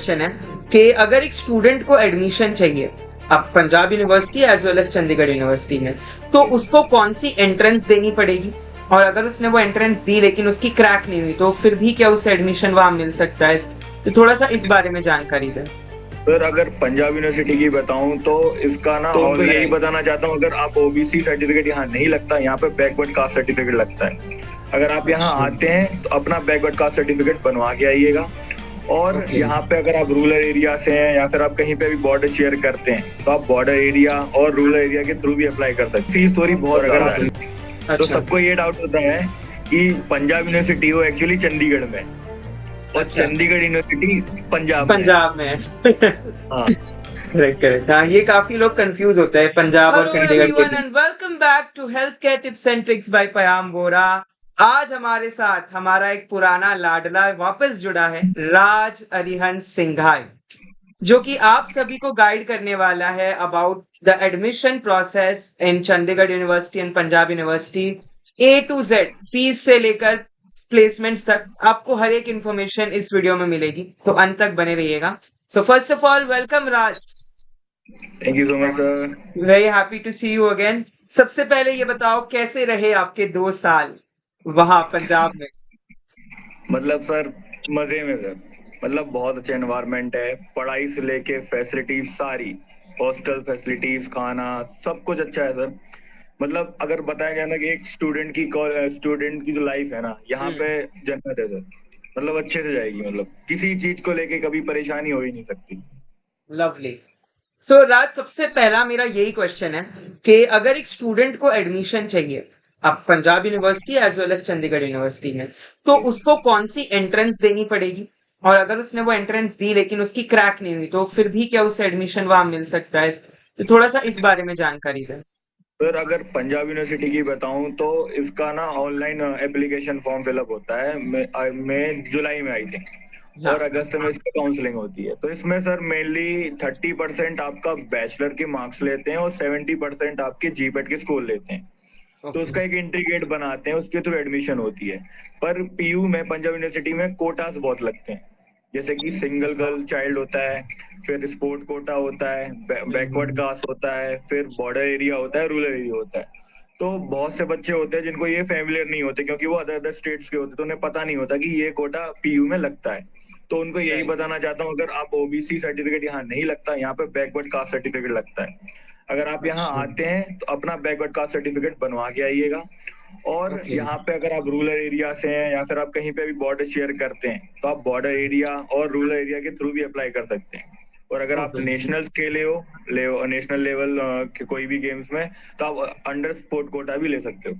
Question है कि अगर एक स्टूडेंट को एडमिशन चाहिए अब Punjab university as well as Chandigarh university में, तो उसको कौन सी एंट्रेंस देनी पड़ेगी? और अगर उसने वो एंट्रेंस दी लेकिन उसकी क्रैक नहीं हुई, तो फिर भी क्या उसे एडमिशन वहां मिल सकता है? तो थोड़ा सा इस बारे में जानकारी दें। सर अगर पंजाब यूनिवर्सिटी की बताऊं तो इसका ना तो उनको यही बताना चाहता हूँ, अगर आप ओबीसी सर्टिफिकेट यहाँ नहीं लगता, यहाँ पे बैकवर्ड कास्ट सर्टिफिकेट लगता है। अगर आप यहाँ आते हैं तो अपना बैकवर्ड कास्ट सर्टिफिकेट बनवा के आइएगा। और यहाँ पे अगर आप रूरल एरिया से हैं या फिर आप कहीं पे भी बॉर्डर शेयर करते हैं तो आप बॉर्डर एरिया और रूरल एरिया के थ्रू भी अप्लाई कर सकते हैं। फीस थोड़ी बहुत ज्यादा है, तो सबको ये डाउट होता है कि पंजाब यूनिवर्सिटी वो एक्चुअली चंडीगढ़ में है और चंडीगढ़ यूनिवर्सिटी पंजाब में है। हाँ करेक्ट करेक्ट। हाँ, ये काफी लोग कंफ्यूज होते हैं पंजाब और चंडीगढ़ के बीच। Welcome back to health care tips and tricks by Payam Bora. आज हमारे साथ हमारा एक पुराना लाडला वापस जुड़ा है, राज अरिहंत सिंघाई, जो कि आप सभी को गाइड करने वाला है about the admission process in Chandigarh university and Punjab university, A to Z, fees से लेकर प्लेसमेंट्स तक। आपको हर एक इंफॉर्मेशन इस वीडियो में मिलेगी, तो अंत तक बने रहिएगा। So first of all welcome Raj. Thank you so much sir. Very happy to see you again. सबसे पहले ये बताओ, कैसे रहे आपके 2 साल वहां पंजाब में? मतलब सर मजे में सर, मतलब बहुत अच्छा एनवायरनमेंट है, पढ़ाई से लेके फैसिलिटीज सारी, हॉस्टल फैसिलिटीज, खाना, सब कुछ अच्छा है सर। मतलब अगर बताया जाए ना कि एक स्टूडेंट की जो लाइफ है ना यहाँ पे जन्नत है सर। मतलब अच्छे से जाएगी, मतलब किसी चीज को लेके कभी परेशानी हो ही नहीं सकती। लवली। सो राज, सबसे पहला मेरा यही क्वेश्चन है कि अगर एक स्टूडेंट को एडमिशन चाहिए अब Punjab university as well as Chandigarh university में, तो उसको कौन सी एंट्रेंस देनी पड़ेगी? और अगर उसने वो एंट्रेंस दी लेकिन उसकी क्रैक नहीं हुई, तो फिर भी क्या उसे एडमिशन वहां मिल सकता है? तो थोड़ा सा इस बारे में जानकारी दें। सर अगर पंजाब यूनिवर्सिटी की बताऊं तो इसका ना ऑनलाइन एप्लीकेशन फॉर्म फिलअप होता है, मई जुलाई में आई थिंक, और अगस्त में इसकी काउंसलिंग होती है। तो इसमें सर मेनली 30% आपका बैचलर के मार्क्स लेते हैं और 70% आपके जीपेट के स्कोर लेते हैं। तो उसका एक एंट्री गेट बनाते हैं, उसके थ्रू एडमिशन होती है। पर पीयू में, पंजाब यूनिवर्सिटी में कोटास बहुत लगते हैं, जैसे कि सिंगल गर्ल चाइल्ड होता है, फिर स्पोर्ट कोटा होता है, बैकवर्ड कास्ट होता है, फिर बॉर्डर एरिया होता है, रूरल एरिया होता है। तो बहुत से बच्चे होते हैं जिनको ये फेमिलियर नहीं होते, क्योंकि वो अदर अदर स्टेट्स के होते हैं, तो उन्हें पता नहीं होता कि ये कोटा पीयू में लगता है। तो उनको यही बताना चाहता हूँ, अगर आप ओबीसी सर्टिफिकेट यहाँ नहीं लगता, यहाँ पे बैकवर्ड कास्ट सर्टिफिकेट लगता है। अगर आप यहाँ आते हैं तो अपना बैकवर्ड कास्ट सर्टिफिकेट बनवा के आइएगा। और यहाँ पे अगर आप रूरल एरिया से हैं या फिर आप कहीं पे भी बॉर्डर शेयर करते हैं तो आप बॉर्डर एरिया और रूरल एरिया के थ्रू भी अप्लाई कर सकते हैं। और अगर आप नेशनल खेले हो, नेशनल लेवल के कोई भी गेम्स में, तो आप अंडर स्पोर्ट कोटा भी ले सकते हो।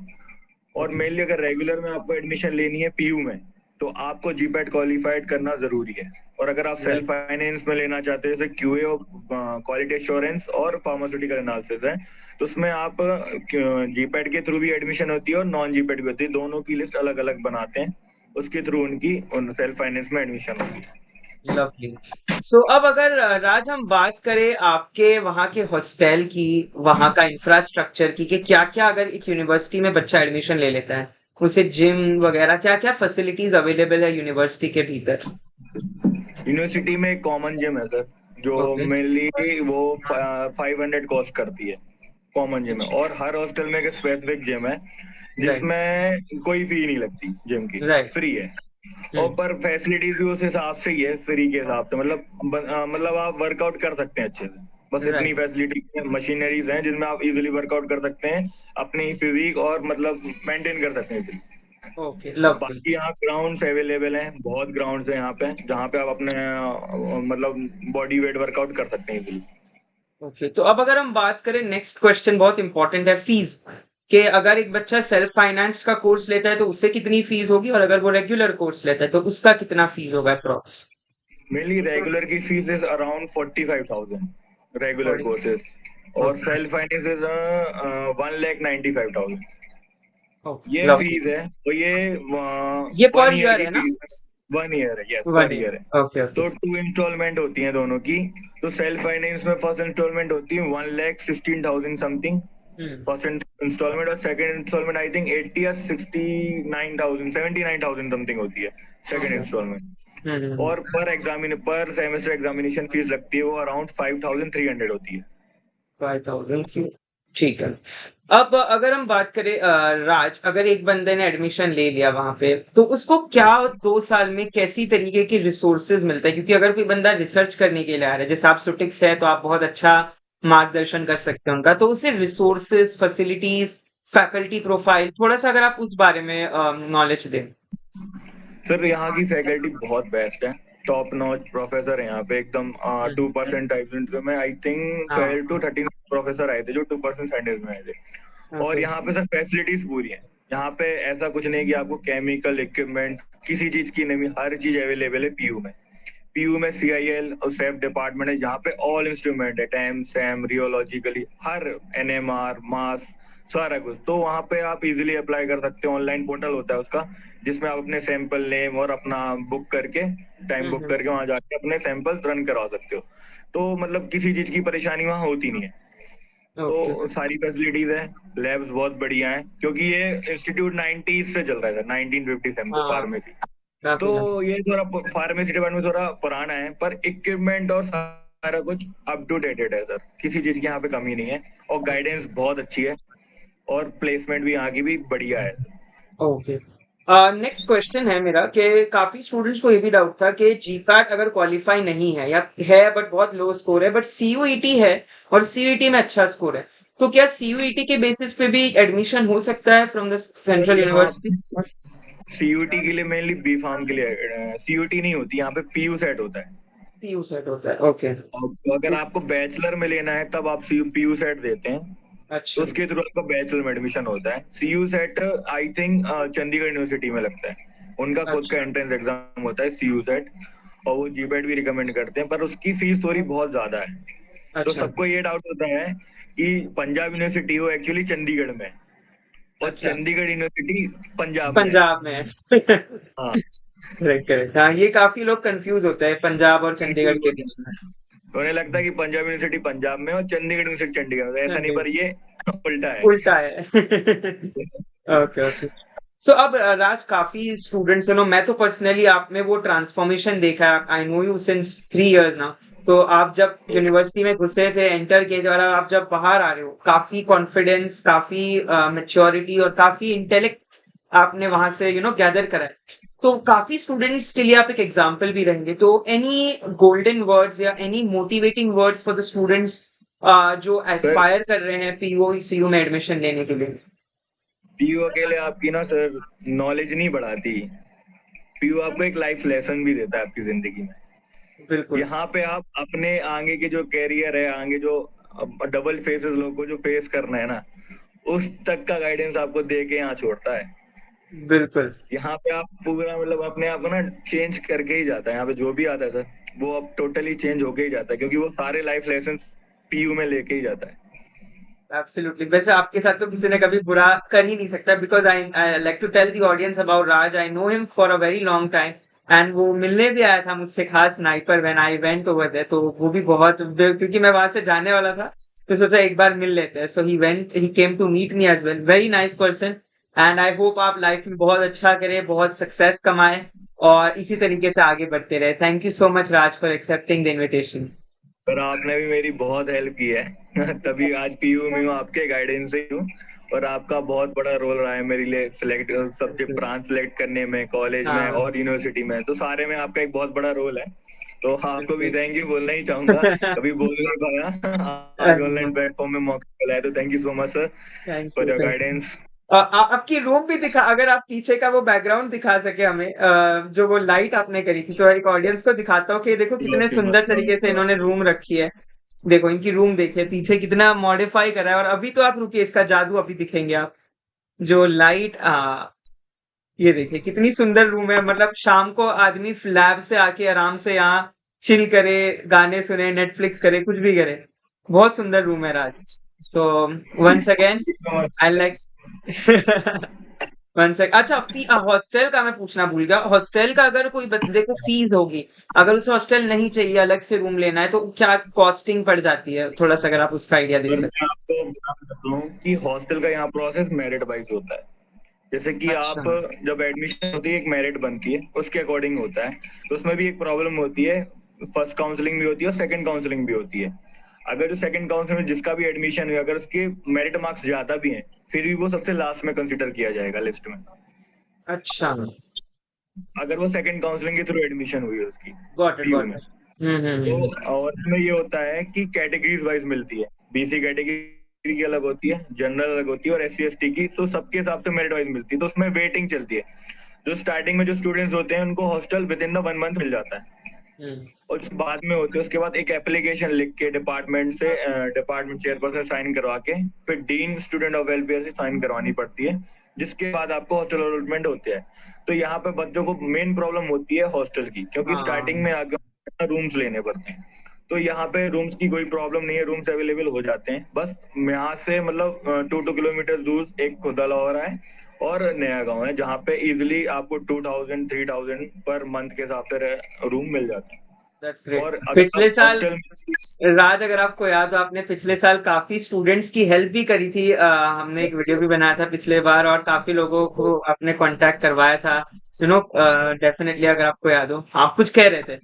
और मेनली अगर रेगुलर में आपको एडमिशन लेनी है पीयू में, तो आपको जीपैट क्वालिफाइड करना जरूरी है। और अगर आप सेल्फ फाइनेंस में लेना चाहते हैं, जैसे क्यूए और क्वालिटी एश्योरेंस और फार्मास्यूटिकल एनालिसिस है, तो उसमें आप जीपैट के थ्रू भी एडमिशन होती है और नॉन जीपैट भी होती है, दोनों की लिस्ट अलग अलग बनाते हैं, उसके थ्रू उनकी सेल्फ फाइनेंस में एडमिशन होती है। लवली। सो अब अगर राज हम बात करें आपके वहाँ के हॉस्टल की, वहाँ का इंफ्रास्ट्रक्चर की, कि क्या क्या अगर एक यूनिवर्सिटी में बच्चा एडमिशन ले लेता है, उसे जिम वगैरह क्या क्या फैसिलिटीज अवेलेबल है यूनिवर्सिटी के भीतर? यूनिवर्सिटी में एक कॉमन जिम है सर, जो मेनली वो 500 कॉस्ट करती है, कॉमन जिम है। और हर हॉस्टल में एक स्पेसिफिक जिम है जिसमें कोई फी नहीं लगती, जिम की फ्री है। और पर फैसिलिटीज भी उस हिसाब से ही है, फ्री के हिसाब से, मतलब आप वर्कआउट कर सकते हैं अच्छे से। बस इतनी फैसिलिटी, मशीनरीज हैं जिनमें आप इजीली वर्कआउट कर सकते हैं, अपनी फिजिक और मतलब मेंटेन कर सकते हैं easily। ओके, बाकी यहाँ ग्राउंड्स अवेलेबल हैं, बहुत ग्राउंड्स हैं यहाँ पे, जहाँ पे आप अपने मतलब बॉडी वेट वर्कआउट कर सकते हैं easily। ओके। तो अब अगर हम बात करें, नेक्स्ट क्वेश्चन बहुत इंपॉर्टेंट है, फीस। कि अगर एक बच्चा सेल्फ फाइनेंस का कोर्स लेता है तो उससे कितनी फीस होगी, और अगर वो रेगुलर कोर्स लेता है तो उसका कितना फीस होगा अप्रॉक्स? मेनली रेगुलर की fees is around 45,000 regular courses, और सेल्फ फाइनेंस इज 1,95,000। ये फीस है, तो ये पर 1 ईयर ईयर की है ना? फीस है, 1 ईयर है, यस 1 पर ईयर। ईयर है। ओके तो ओके। 2 इंस्टॉलमेंट होती हैं दोनों की। तो सेल्फ फाइनेंस में फर्स्ट इंस्टॉलमेंट होती है 1,16,000 समथिंग, फर्स्ट इंस्टॉलमेंट, और सेकंड इंस्टॉलमेंट आई थिंक 80 या 69,000 79,000 समथिंग होती है सेकंड इंस्टॉलमेंट। और पर सेमेस्टर एग्जामिनेशन फीस लगती है, वो अराउंड 5300 होती है। 5000 की। ठीक है। अब अगर हम बात करें राज, अगर एक बंदे ने एडमिशन ले लिया वहां पे, तो उसको क्या 2 साल में कैसी तरीके के रिसोर्सेज मिलता है? क्योंकि अगर कोई बंदा रिसर्च करने के लिए आ रहा है, जैसे आप सुटिक्स है, तो आप बहुत अच्छा मार्गदर्शन कर सकते हैं उनका, तो उसे रिसोर्सेज, फैसिलिटीज, फैकल्टी प्रोफाइल, थोड़ा सा अगर आप उस बारे में नॉलेज दें। सर यहाँ की फैकल्टी बहुत बेस्ट है, टॉप नॉच प्रोफेसर है यहाँ पे एकदम। 2% टाइप में आई थिंक हाँ। 12 to 13 प्रोफेसर आए थे जो 2% स्टैंडर्ड में आए थे। और ओके। यहाँ पे सर फैसिलिटीज पूरी है। यहाँ पे ऐसा कुछ नहीं कि आपको केमिकल इक्विपमेंट किसी चीज की नहीं, हर चीज अवेलेबल है पीयू में। पीयू में CIL और सेफ डिपार्टमेंट है, जहाँ पे ऑल इंस्ट्रूमेंट है, टैम सैम रियोलॉजिकली हर NMR मास सारा कुछ। तो वहाँ पे आप इजीली अप्लाई कर सकते हो, ऑनलाइन पोर्टल होता है उसका, जिसमें आप अपने सैंपल नेम और अपना बुक करके, टाइम बुक करके वहाँ जाके अपने सैंपल्स रन करवा सकते हो। तो मतलब किसी चीज की परेशानी वहाँ होती नहीं है। ओके। तो सारी फैसिलिटीज है, लैब्स बहुत बढ़िया है, क्योंकि ये इंस्टीट्यूट 90s से चल रहा है, 1957 से हाँ, फार्मेसी। तो काफी लंबा। ये थोड़ा फार्मेसी डिपार्टमेंट थोड़ा पुराना है, पर इक्विपमेंट और सारा कुछ अप टू डेटेड है सर, किसी चीज की यहाँ पे कमी नहीं है। और गाइडेंस बहुत अच्छी है, और प्लेसमेंट भी यहाँ की भी बढ़िया है। ओके। नेक्स्ट क्वेश्चन है मेरा कि काफी स्टूडेंट्स को ये भी डाउट था कि जीपैट अगर क्वालिफाई नहीं है या है बट बहुत लो स्कोर है, बट सीयूईटी है और सीयूईटी में अच्छा स्कोर है, तो क्या सीयूईटी के बेसिस पे भी एडमिशन हो सकता है फ्रॉम द सर सेंट्रल यहाँ यूनिवर्सिटी? CUT के लिए मेनली बी फार्म के लिए CUT नहीं होती, यहाँ पे PU सेट होता है। पीयू सेट होता है, ओके। और अगर आपको बैचलर में लेना है तब आप PU सेट देते हैं, तो अच्छा। उसके थ्रू आपका बैचलर में एडमिशन होता है। CU set I think Chandigarh university में लगता है, उनका खुद का अच्छा। एंट्रेंस एग्जाम होता है CU सेट। और वो जीपैट भी रिकमेंड करते हैं, पर उसकी फीस थोड़ी बहुत ज्यादा है। तो अच्छा। सबको ये डाउट होता है कि पंजाब यूनिवर्सिटी वो एक्चुअली चंडीगढ़ में है, और अच्छा। चंडीगढ़ यूनिवर्सिटी पंजाब में है। पंजाब में है। हाँ, करेक्ट करेक्ट, हाँ, ये काफी लोग कंफ्यूज होते हैं पंजाब और चंडीगढ़ कंफ्यूज के होते बीच में। हैं, तो उन्हें लगता है कि पंजाब यूनिवर्सिटी पंजाब में और चंडीगढ़ यूनिवर्सिटी चंडीगढ़ में, ऐसा नहीं, चंडीगढ़ पर ये उल्टा है। उल्टा है। Okay okay. सो अब राज, काफी स्टूडेंट्स नो, मैं तो पर्सनली आप में वो ट्रांसफॉर्मेशन देखा है, I know you since 3 years now. तो आप जब यूनिवर्सिटी में घुसे थे, एंटर किए थे, और आप जब बाहर आ रहे हो, काफी कॉन्फिडेंस, काफी मेच्योरिटी और काफी इंटेलेक्ट आपने वहां से गैदर करा है। तो काफी स्टूडेंट्स के लिए आप एक एग्जाम्पल भी रहेंगे, तो एनी गोल्डन वर्ड्स या any motivating words for the students जो सर एस्पायर कर रहे हैं पीओ सीयू में एडमिशन लेने के लिए? PU अकेले आपकी ना सर नॉलेज नहीं बढ़ाती, PU आपको एक लाइफ लेसन भी देता है आपकी जिंदगी में। बिल्कुल। यहाँ पे आप अपने आगे के जो कैरियर है, आगे जो डबल फेसेस लोगों को जो फेस करना है ना, उस तक का गाइडेंस आपको दे के यहाँ छोड़ता है। बिल्कुल। यहाँ पे आप पूरा मतलब अपने आप को ना चेंज करके ही जाता है, यहाँ पे जो भी आता है सर वो अब टोटली चेंज होके ही जाता है, क्योंकि वो सारे लाइफ लेसन PU में लेके ही जाता है। एब्सोल्युटली। वैसे आपके साथ तो किसी ने कभी बुरा कर ही नहीं सकता, because I like to tell the audience about Raj, I know him for a very long time, and वो मिलने भी आया था मुझसे, खास sniper, when I went over there. तो वो भी बहुत, क्योंकि मैं वहां से जाने वाला था, तो सोचा एक बार मिल लेते हैं। So he came to meet me as well, very nice person. And I hope आप लाइफ में बहुत अच्छा करें, बहुत सक्सेस कमाएं, और इसी तरीके से आगे बढ़ते रहे। Thank you so much Raj for accepting the invitation. पर आपने भी मेरी बहुत हेल्प की है तभी आज PU में हूँ, आपके गाइडेंस से ही हूँ। और आपका बहुत बड़ा रोल रहा है मेरे लिए सिलेक्ट सब्जेक्ट ब्रांच सिलेक्ट करने में, कॉलेज में हाँ। और यूनिवर्सिटी में, तो सारे में आपका एक बहुत बड़ा रोल है। तो आपको भी बिल्कुल। थैंक यू बोलना ही चाहूंगा, कभी बोल नहीं पाया आज ऑनलाइन प्लेटफॉर्म में मौका मिला है, तो thank you so much sir thank for you your thank you. Guidance. आपकी रूम भी दिखा, अगर आप पीछे का वो बैकग्राउंड दिखा सके हमें, जो वो लाइट आपने करी थी, तो एक ऑडियंस को दिखाता हूँ कि देखो कितने सुंदर तरीके से इन्होंने रूम रखी है। देखो इनकी रूम देखिए, पीछे कितना मॉडिफाई करा है। और अभी तो आप रुकिए, इसका जादू अभी दिखेंगे आप, जो लाइट, ये देखिए कितनी सुंदर रूम है। मतलब शाम को आदमी लैब से आके आराम से यहाँ चिल करे, गाने सुने, नेटफ्लिक्स करे, कुछ भी करे। बहुत सुंदर रूम है Raj. So once again I like. One sec, अच्छा, हॉस्टल का मैं पूछना भूल गया। हॉस्टल का अगर कोई बंदे को फीस होगी, अगर उसे हॉस्टल नहीं चाहिए, अलग से रूम लेना है, तो क्या कॉस्टिंग पड़ जाती है? थोड़ा सा अगर आप उसका आइडिया दे सर सकते। मैं आपको बताता हूँ कि हॉस्टल का यहाँ प्रोसेस मेरिट वाइज होता है। जैसे कि अच्छा। आप जब एडमिशन होती है एक मेरिट बनती है, उसके अकॉर्डिंग होता है। तो उसमें भी एक प्रॉब्लम होती है, फर्स्ट काउंसलिंग भी होती है और सेकंड काउंसलिंग भी होती है। अगर जो सेकंड काउंसलिंग में जिसका भी एडमिशन हुआ, अगर उसके मेरिट मार्क्स ज्यादा भी हैं, फिर भी वो सबसे लास्ट में कंसिडर किया जाएगा लिस्ट में, अच्छा। अगर वो सेकंड काउंसलिंग के थ्रू एडमिशन हुई है उसकी गॉट इट, पीयू गॉट में। इट। तो और इसमें ये होता है कि कैटेगरीज वाइज मिलती है, बीसी कैटेगरी की अलग होती है, जनरल अलग होती है, और एससी एसटी की तो सबके हिसाब से मेरिट वाइज मिलती है। तो उसमें वेटिंग चलती है। जो स्टार्टिंग में जो स्टूडेंट्स होते हैं उनको hostel within the 1 month मिल जाता है, हम्म। और जो बाद में होते हैं उसके बाद एक एप्लीकेशन लिख के डिपार्टमेंट से, डिपार्टमेंट चेयरपर्सन साइन करवा के, फिर डीन स्टूडेंट ऑफ वेलफेयर से साइन करवानी पड़ती है, जिसके बाद आपको हॉस्टल अलॉटमेंट होते हैं। तो यहाँ पे बच्चों को मेन प्रॉब्लम होती है हॉस्टल की, क्योंकि स्टार्टिंग हाँ। में आगे रूम्स लेने पड़ते हैं। तो यहाँ पे रूम्स की कोई प्रॉब्लम नहीं है, रूम्स अवेलेबल हो जाते हैं। बस यहाँ से मतलब 2 किलोमीटर दूर एक खुदला और है और नया गांव है, जहाँ पे इजिली आपको 2000 3000 पर मंथ के हिसाब से रूम मिल जाते हैं। That's great. और अगर पिछले आप साल हॉस्टल राज, अगर आपको याद हो, आपने पिछले साल काफी स्टूडेंट्स की हेल्प भी करी थी। हमने एक वीडियो भी बनाया था पिछले बार और काफी लोगों को अपने कांटेक्ट करवाया था। डेफिनेटली, अगर आपको याद हो, आप कुछ कह रहे थे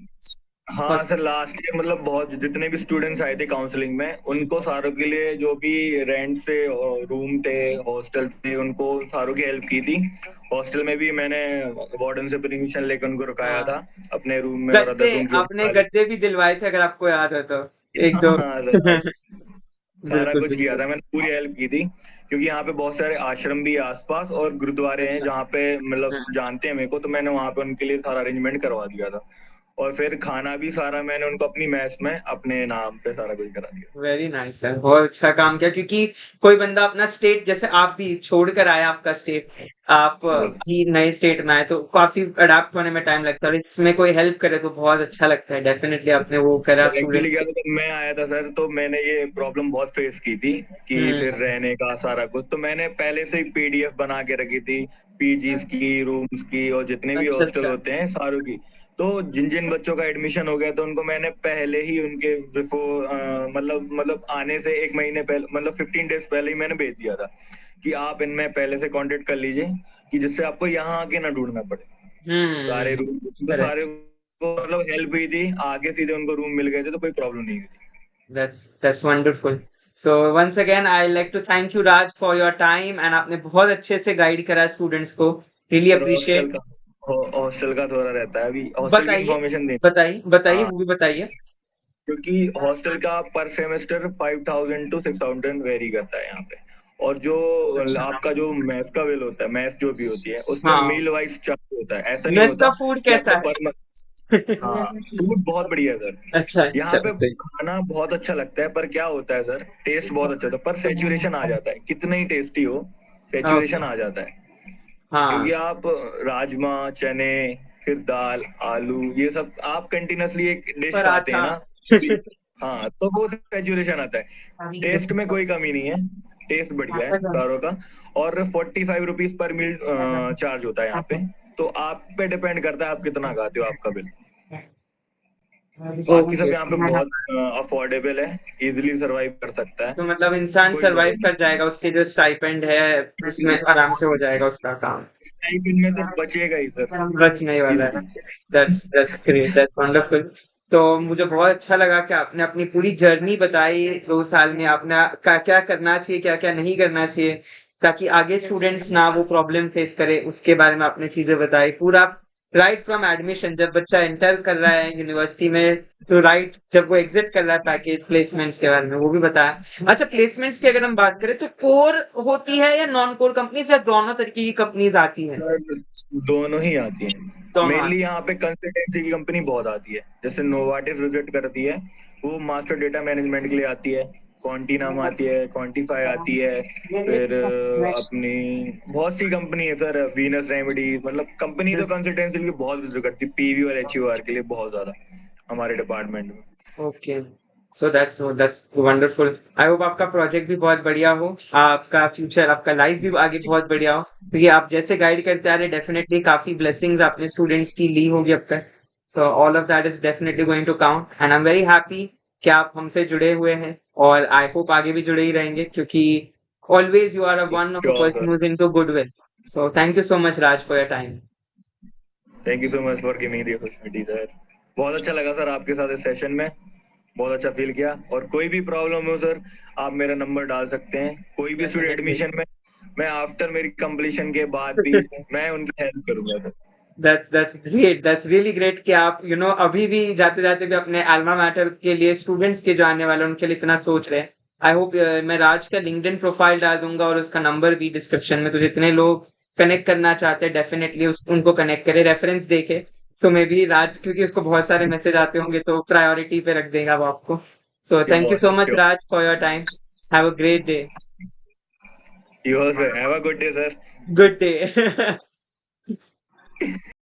हाँ फर्स्ट। सर, लास्ट ईयर मतलब बहुत जितने भी स्टूडेंट्स आए थे काउंसलिंग में, उनको सारों के लिए जो भी रेंट से रूम थे, हॉस्टल थे, उनको सारों की हेल्प की थी। हॉस्टल में भी मैंने वार्डन से परमिशन लेकर उनको रुकाया हाँ, था अपने रूम में, और गद्दे, अदर रूम जो आपने खाली। गद्दे भी दिलवाए थे, अगर आपको याद हो तो। एक दो। हाँ सर, सारा बिल्कुल कुछ किया बिल्कुल। था मैंने, पूरी हेल्प की थी। क्योंकि यहाँ पे बहुत सारे आश्रम भी है आसपास और गुरुद्वारे हैं, अच्छा। जहाँ पे मतलब हाँ। जानते हैं मेरे को, तो मैंने वहां पे उनके लिए सारा अरेंजमेंट करवा दिया था। और फिर खाना भी सारा मैंने उनको अपनी मैस में अपने नाम पे सारा कुछ करा दिया। वेरी नाइस है, बहुत अच्छा काम किया, क्योंकि कोई बंदा अपना स्टेट, जैसे आप भी छोड़ कर आए, आपका स्टेट, आप भी नए स्टेट में आए, तो काफी अडाप्ट होने में टाइम लगता है, और इसमें कोई हेल्प करे तो बहुत अच्छा लगता है। डेफिनेटली आपने वो करा सर एक्चुअली स्टूडेंट्स क्या के। था, जब मैं आया था सर, तो मैंने ये प्रॉब्लम बहुत फेस की थी कि फिर हम्म। रहने का सारा कुछ, तो मैंने पहले से ही पीडीएफ बना के रखी थी, पीजीज की, रूम्स की, और जितने भी अच्छा हॉस्टल अच्छा। होते हैं सारों की। तो जिन जिन बच्चों का एडमिशन हो गया, तो उनको मैंने पहले ही उनके बिफोर मतलब आने से 1 महीने पहले, मतलब 15 डेज पहले ही मैंने भेज दिया था कि आप इनमें पहले से कांटेक्ट कर लीजिए, कि जिससे आपको यहाँ आके ना ढूंढना पड़े। सारे हम्म। रूम तो करेक्ट। सारे को मतलब हेल्प हुई थी, आगे सीधे उनको रूम मिल गए थे, तो कोई प्रॉब्लम नहीं हुई थी। That's wonderful. So once again, I like to thank you, Raj, for your time, and आपने बहुत अच्छे से गाइड करा स्टूडेंट्स को। Really sir appreciate। हॉस्टल का थोड़ा रहता है, अभी हॉस्टल की बताइए, इन्फॉर्मेशन दें। बताइए बताइए, हाँ, वो भी बताइए। क्योंकि हॉस्टल का पर सेमेस्टर 5000 to 6000 वेरी करता है यहाँ पे। और जो अच्छा। आपका जो मैथ का बिल होता है, मैथ जो भी होती है, उसमें हाँ। मील वाइज चार्ज होता है, ऐसा नहीं मेस का होता फूड कि कैसा आपका है? पर। हाँ, फूड बहुत बढ़िया है सर। अच्छा यहाँ अच्छा, पे सही। खाना बहुत अच्छा लगता है, पर क्या होता है सर, टेस्ट बहुत अच्छा होता है, पर सेचुरेशन आ जाता है, कितना ही टेस्टी हो, ओके। सेचुरेशन आ जाता है। क्योंकि हाँ। आप राजमा, चने, फिर दाल, आलू, ये सब आप कंटिन्यूअसली एक डिश खाते हैं पराठा। ना। हाँ, तो वो सेचुरेशन आता है। टेस्ट में कोई कमी नहीं है, टेस्ट बढ़िया है सारों का। और 45 रुपीज पर मील चार्ज होता है यहाँ पे। तो आप पे डिपेंड करता है आप कितना खाते हो, आपका बिल। बाकी सब ओके। यहाँ पे बहुत अफोर्डेबल है, इजिली सरवाइव कर सकता है, तो मतलब इंसान कोई सरवाइव प्रॉब्लम कर जाएगा, उसके जो स्टाइपेंड है उसमें आराम से हो जाएगा उसका काम। नहीं, इनमें से बचेगा ही सर, बचने वाला है। Easily. That's great, that's wonderful. तो मुझे बहुत अच्छा लगा कि आपने अपनी पूरी जर्नी बताई, 2 साल में आपने क्या क्या करना चाहिए, क्या क्या नहीं करना चाहिए, ताकि आगे स्टूडेंट्स ना वो प्रॉब्लम फेस करे, उसके बारे में आपने चीजें बताई पूरा। राइट फ्रॉम एडमिशन, जब बच्चा एंटर कर रहा है यूनिवर्सिटी में, तो राइट जब वो एग्जिट कर रहा है, पैकेज प्लेसमेंट्स के बारे में वो भी बताया। अच्छा, प्लेसमेंट्स की अगर हम बात करें, तो कोर होती है या नॉन कोर कंपनीज, या दोनों तरीके की कंपनीज आती हैं? सर, दोनों ही आती हैं। दोनों मेनली आती यहाँ पे कंसल्टेंसी की कंपनी बहुत आती है, जैसे नोवाटिस विजिट करती है, वो मास्टर डेटा मैनेजमेंट के लिए आती है। क्वांटिनम आती है, क्वांटिफाई आती है। फिर अपनी बहुत सी कंपनी है सर, वीनस रेमेडी, मतलब कंपनी हैं। तो कंसल्टेंसी के लिए बहुत विजिट करती है, पीवी और एचयूआर के लिए बहुत ज्यादा हमारे डिपार्टमेंट में। Okay. So that's wonderful. I hope आपका प्रोजेक्ट भी बहुत बढ़िया हो, आपका फ्यूचर, आपका लाइफ भी आगे बहुत बढ़िया हो, क्योंकि आप जैसे गाइड करते आ रहे, डेफिनेटली काफी ब्लेसिंग्स आपने स्टूडेंट्स की ली होगी अब तक। So all of that is definitely going to count, and I am very happy कि आप हमसे जुड़े हुए हैं, और आई होप आगे भी जुड़े ही रहेंगे, क्योंकि always you are one of a sure person sir, who is into goodwill. So thank you so much, Raj, for your time. Thank you so much for giving the opportunity sir. बहुत अच्छा लगा sir आपके साथ इस session में, बहुत अच्छा feel किया। और कोई भी प्रॉब्लम हो सर, आप मेरा नंबर डाल सकते हैं। कोई भी स्टूडेंट एडमिशन में, मैं आफ्टर मेरी कंप्लीशन के बाद भी मैं उनकी हेल्प करूंगा sir. That's great. That's really great कि आप अभी भी जाते जाते भी अपने अल्मा मैटर के लिए स्टूडेंट्स के जो आने वाले हैं, उनके लिए इतना सोच रहे हैं। आई होप मैं राज का लिंक्डइन प्रोफाइल डाल दूंगा और उसका नंबर भी डिस्क्रिप्शन में, तो जितने लोग कनेक्ट करना चाहते हैं डेफिनेटली उनको कनेक्ट करें, रेफरेंस देखे। सो मे बी राज, क्योंकि उसको बहुत सारे मैसेज आते होंगे तो प्रायोरिटी पे रख देगा वो आपको। So thank you so much sure. Raj for your time. Have a great day. You sir, have a good day sir. Good day.